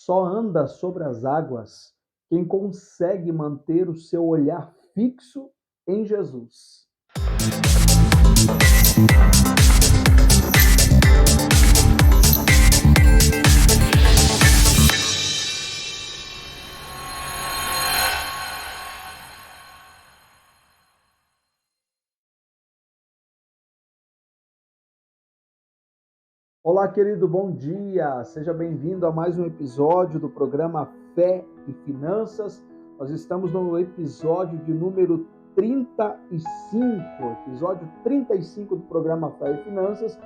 Só anda sobre as águas quem consegue manter o seu olhar fixo em Jesus. Olá, querido, bom dia! Seja bem-vindo a mais um episódio do programa Fé e Finanças. Nós estamos no episódio de número 35 do programa Fé e Finanças.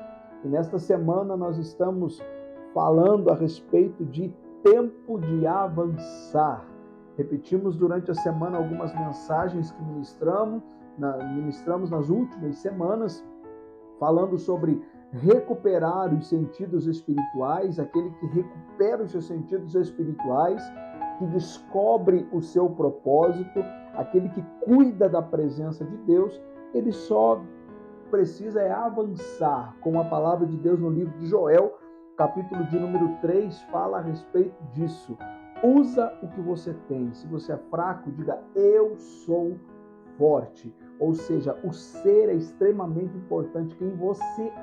E nesta semana nós estamos falando a respeito de tempo de avançar. Repetimos durante a semana algumas mensagens que ministramos nas últimas semanas, falando sobre recuperar os sentidos espirituais, aquele que recupera os seus sentidos espirituais, que descobre o seu propósito, aquele que cuida da presença de Deus, ele só precisa avançar. Como a palavra de Deus no livro de Joel, capítulo de número 3, fala a respeito disso. Usa o que você tem. Se você é fraco, diga: eu sou forte. Ou seja, o ser é extremamente importante. Quem você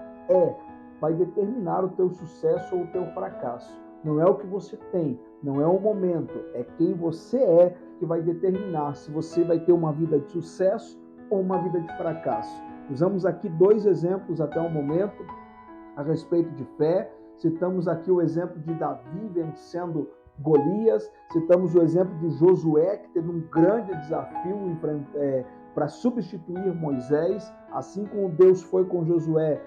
vai determinar o teu sucesso ou o teu fracasso. Não é o que você tem, não é o momento, é quem você é que vai determinar se você vai ter uma vida de sucesso ou uma vida de fracasso. Usamos aqui 2 exemplos até o momento a respeito de fé. Citamos aqui o exemplo de Davi vencendo Golias, citamos o exemplo de Josué, que teve um grande desafio para substituir Moisés, assim como Deus foi com Josué,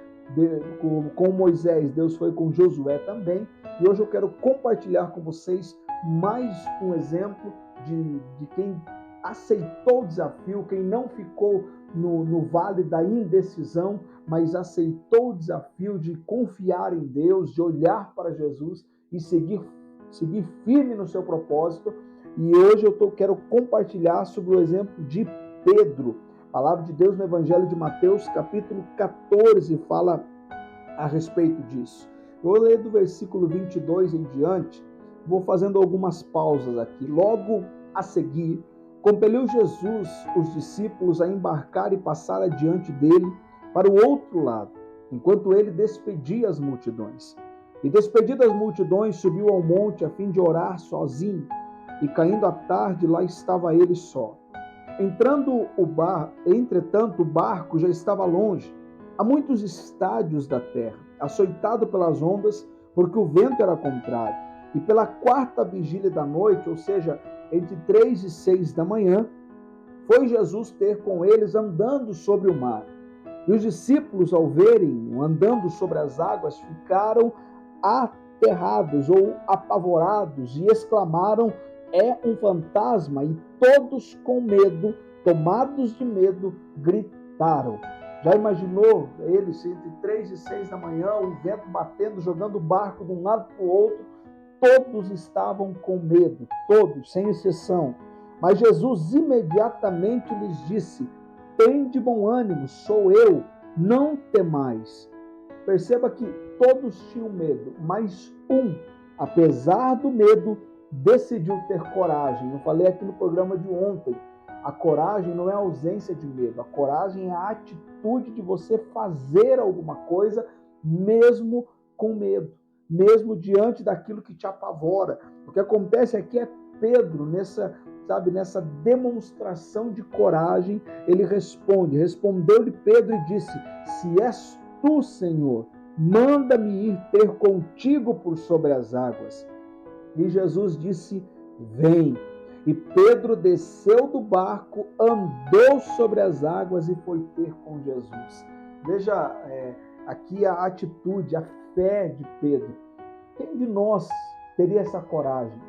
com Moisés, Deus foi com Josué também. E hoje eu quero compartilhar com vocês mais um exemplo de quem aceitou o desafio, quem não ficou no vale da indecisão, mas aceitou o desafio de confiar em Deus, de olhar para Jesus e seguir firme no seu propósito. E hoje eu quero compartilhar sobre o exemplo de Pedro. A palavra de Deus no Evangelho de Mateus, capítulo 14, fala a respeito disso. Vou ler do versículo 22 em diante, vou fazendo algumas pausas aqui. Logo a seguir, compeliu Jesus os discípulos a embarcar e passar adiante dele para o outro lado, enquanto ele despedia as multidões. E despedidas as multidões, subiu ao monte a fim de orar sozinho. E caindo a tarde, lá estava ele só. Entretanto, o barco já estava longe, a muitos estádios da terra, açoitado pelas ondas, porque o vento era contrário. E pela 4ª vigília da noite, ou seja, entre 3 e 6 da manhã, foi Jesus ter com eles andando sobre o mar. E os discípulos, ao verem-o andando sobre as águas, ficaram aterrados ou apavorados e exclamaram: é um fantasma! E todos com medo, tomados de medo, gritaram. Já imaginou eles entre 3 e 6 da manhã, o vento batendo, jogando o barco de um lado para o outro? Todos estavam com medo, todos, sem exceção. Mas Jesus imediatamente lhes disse: tende bom ânimo, sou eu, não temais. Perceba que todos tinham medo, mas apesar do medo, decidiu ter coragem. Eu falei aqui no programa de ontem, a coragem não é a ausência de medo, a coragem é a atitude de você fazer alguma coisa mesmo com medo, mesmo diante daquilo que te apavora. O que acontece aqui é Pedro, nessa demonstração de coragem, ele respondeu-lhe Pedro e disse: se és tu, Senhor, manda-me ir ter contigo por sobre as águas. E Jesus disse: vem. E Pedro desceu do barco, andou sobre as águas e foi ter com Jesus. Veja aqui a atitude, a fé de Pedro. Quem de nós teria essa coragem?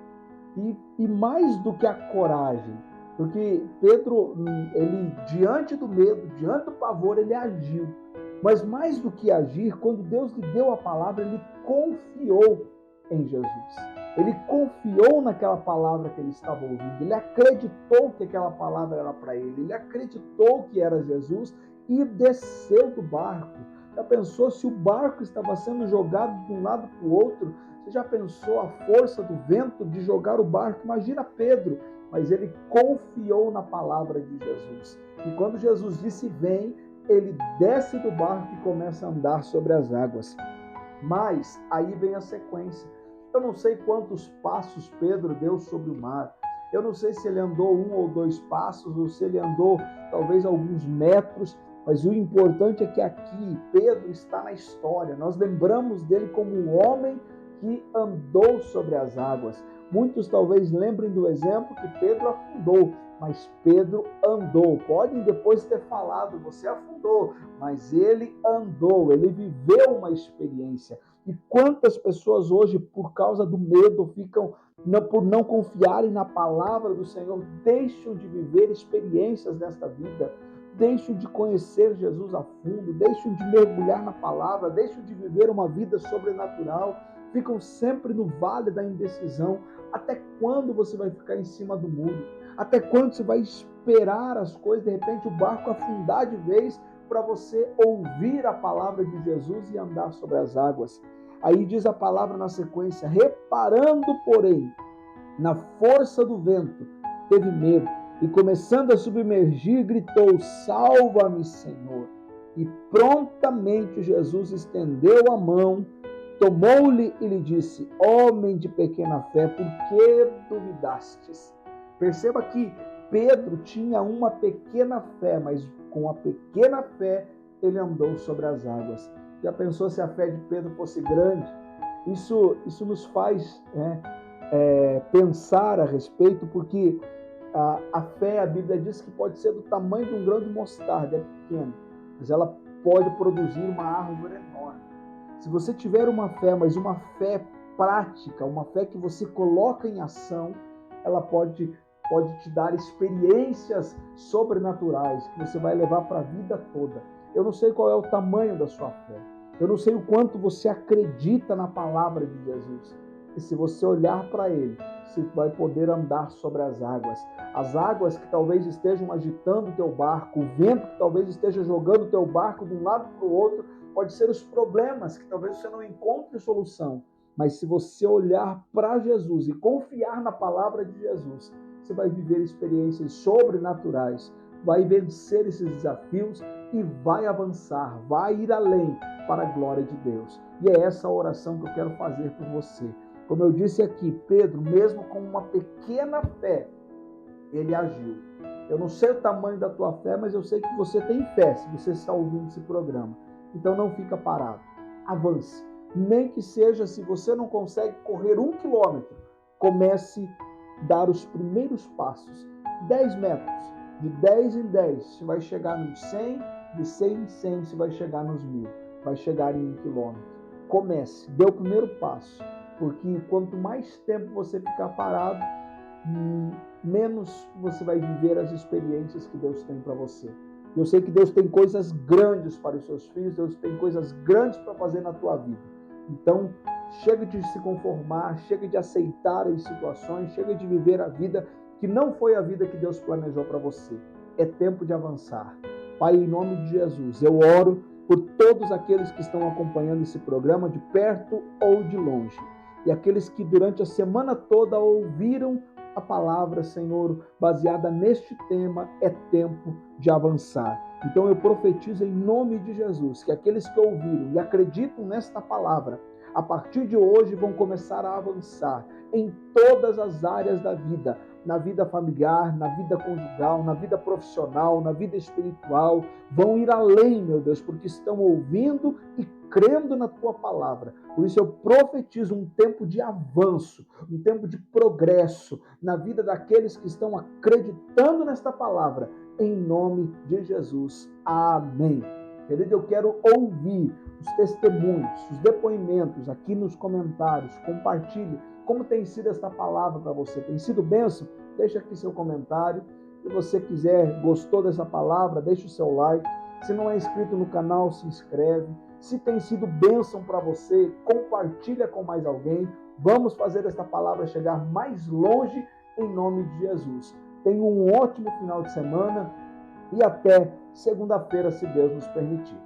E mais do que a coragem, porque Pedro, ele diante do medo, diante do pavor, ele agiu. Mas mais do que agir, quando Deus lhe deu a palavra, ele confiou em Jesus. Ele confiou naquela palavra que ele estava ouvindo. Ele acreditou que aquela palavra era para ele. Ele acreditou que era Jesus e desceu do barco. Já pensou se o barco estava sendo jogado de um lado para o outro? Você já pensou a força do vento de jogar o barco? Imagina Pedro, mas ele confiou na palavra de Jesus. E quando Jesus disse vem, ele desce do barco e começa a andar sobre as águas. Mas aí vem a sequência. Eu não sei quantos passos Pedro deu sobre o mar. Eu não sei se ele andou 1 ou 2 passos, ou se ele andou talvez alguns metros, mas o importante é que aqui Pedro está na história. Nós lembramos dele como um homem que andou sobre as águas. Muitos talvez lembrem do exemplo que Pedro afundou, mas Pedro andou. Podem depois ter falado, você afundou, mas ele andou, ele viveu uma experiência. E quantas pessoas hoje, por causa do medo, por não confiarem na palavra do Senhor, deixam de viver experiências nesta vida, deixam de conhecer Jesus a fundo, deixam de mergulhar na palavra, deixam de viver uma vida sobrenatural, ficam sempre no vale da indecisão. Até quando você vai ficar em cima do muro? Até quando você vai esperar as coisas, de repente o barco afundar de vez, para você ouvir a palavra de Jesus e andar sobre as águas? Aí diz a palavra na sequência: reparando, porém, na força do vento, teve medo, e começando a submergir, gritou: salva-me, Senhor. E prontamente Jesus estendeu a mão, tomou-lhe e lhe disse: homem de pequena fé, por que duvidastes? Perceba que Pedro tinha uma pequena fé, mas com a pequena fé ele andou sobre as águas. Já pensou se a fé de Pedro fosse grande? Isso nos faz pensar a respeito, porque a fé, a Bíblia diz que pode ser do tamanho de um grão de mostarda, é pequeno, mas ela pode produzir uma árvore enorme. Se você tiver uma fé, mas uma fé prática, uma fé que você coloca em ação, ela pode te dar experiências sobrenaturais que você vai levar para a vida toda. Eu não sei qual é o tamanho da sua fé. Eu não sei o quanto você acredita na palavra de Jesus. E se você olhar para Ele, você vai poder andar sobre as águas. As águas que talvez estejam agitando o teu barco, o vento que talvez esteja jogando o teu barco de um lado para o outro, pode ser os problemas que talvez você não encontre solução. Mas se você olhar para Jesus e confiar na palavra de Jesus, você vai viver experiências sobrenaturais, vai vencer esses desafios e vai avançar, vai ir além para a glória de Deus. E é essa a oração que eu quero fazer por você. Como eu disse aqui, Pedro, mesmo com uma pequena fé, ele agiu. Eu não sei o tamanho da tua fé, mas eu sei que você tem fé, se você está ouvindo esse programa. Então não fica parado, avance. Nem que seja, se você não consegue correr 1 quilômetro, comece a dar os primeiros passos. 10 metros, de 10 em 10, você vai chegar nos 100, de 100 em 100, você vai chegar nos 1000, vai chegar em 1 quilômetro. Comece, dê o primeiro passo, porque quanto mais tempo você ficar parado, menos você vai viver as experiências que Deus tem para você. Eu sei que Deus tem coisas grandes para os seus filhos, Deus tem coisas grandes para fazer na tua vida. Então, chega de se conformar, chega de aceitar as situações, chega de viver a vida que não foi a vida que Deus planejou para você. É tempo de avançar. Pai, em nome de Jesus, eu oro por todos aqueles que estão acompanhando esse programa, de perto ou de longe. E aqueles que durante a semana toda ouviram a palavra, Senhor, baseada neste tema, é tempo de avançar. Então eu profetizo em nome de Jesus que aqueles que ouviram e acreditam nesta palavra, a partir de hoje vão começar a avançar em todas as áreas da vida, na vida familiar, na vida conjugal, na vida profissional, na vida espiritual, vão ir além, meu Deus, porque estão ouvindo e crendo na tua palavra. Por isso eu profetizo um tempo de avanço, um tempo de progresso na vida daqueles que estão acreditando nesta palavra, em nome de Jesus. Amém. Querido, eu quero ouvir os testemunhos, os depoimentos aqui nos comentários. Compartilhe como tem sido esta palavra para você. Tem sido bênção? Deixa aqui seu comentário. Se você quiser, gostou dessa palavra, deixa o seu like. Se não é inscrito no canal, se inscreve. Se tem sido bênção para você, compartilha com mais alguém. Vamos fazer esta palavra chegar mais longe em nome de Jesus. Tenha um ótimo final de semana e até segunda-feira, se Deus nos permitir.